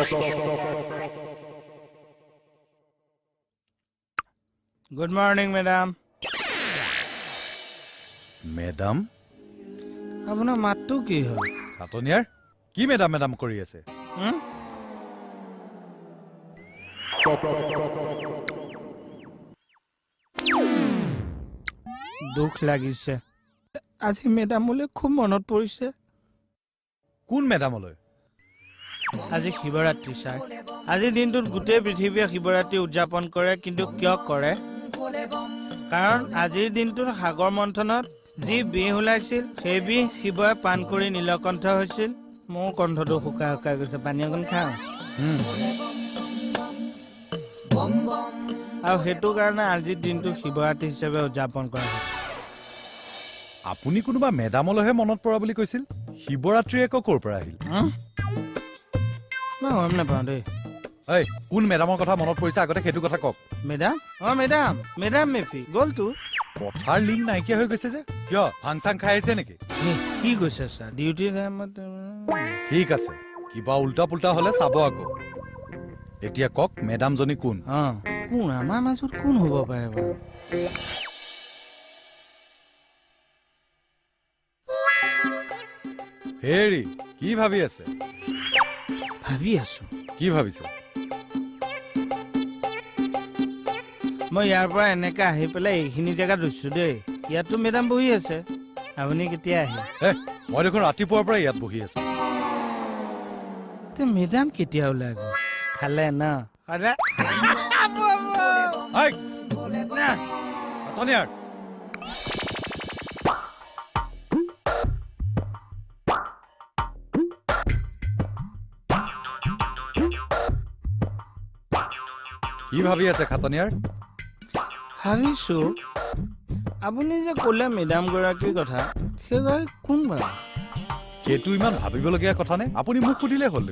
Good morning, madam. Madam আপোনাৰ মাতটো কি হ'ল? খাটনিয়াৰ কি মেডাম কৰি আছে? দুখ লাগিছে। আজি মেডামলৈ খুব মনত পৰিছে। কোন মেডামলৈ? আজি শিৱৰাত্ৰি ছাৰ। আজিৰ দিনটোত গোটেই পৃথিৱীয়ে শিৱৰাত্ৰি উদযাপন কৰে, কিন্তু কিয় কৰে? কাৰণ আজিৰ দিনটোত সাগৰ মন্থনত যি বিষ ওলাইছিল, সেই বিষ শিৱই পান কৰি নীলকণ্ঠ হৈছিল। মোৰ কণ্ঠটো শুকাই শুকাই গৈছে, পানী অকণ খাওঁ। আৰু সেইটো কাৰণে আজিৰ দিনটো শিৱৰাত্ৰি হিচাপে উদযাপন কৰা হয়। আপুনি কোনোবা মেডামলৈহে মনত পৰা বুলি কৈছিল। শিৱৰাত্ৰি আকৌ ক'ৰ পৰা আহিল? মই গম নাপাওঁ দেই। ঐ, কোন মেডামৰ কথা মনত পৰিছে আগতে সেইটো কথা কওক। মেডাম মেডাম মেফি গ'লতো। কথাৰ লিংক নাইকিয়া হৈ গৈছে যে, কিয় ভাং চাং খাই আহিছে নেকি? কি কৈছে ছাৰ? ডিউটি টাইমত ঠিক আছে, কিবা উল্টা পুল্টা হলে চাব আকৌ। এতিয়া কওক মেডামজনী কোন? কোন আমাৰ মাজত কোন হ'ব পাৰে বাৰু? হেৰি কি ভাবি আছে? ভাবি আছো। কি ভাবিছে? মই ইয়াৰ পৰা এনেকে আহি পেলাই এইখিনি জেগাত ৰৈছো দেই। ইয়াতো মেডাম বহি আছে। আপুনি কেতিয়া আহিল? মই দেখোন ৰাতিপুৱাৰ পৰা ইয়াত বহি আছো। মেডাম কেতিয়া ওলাই গ'ল? খালে ন? কি ভাবি আছে খাটনিয়াৰ? ভাবিছো আপুনি যে ক'লে মেডাম গৰাকীৰ কথা, সেইগৰাকী কোন বাৰু? সেইটো ইমান ভাবিবলগীয়া কথা নে? আপুনি মোক সুধিলে হ'ল।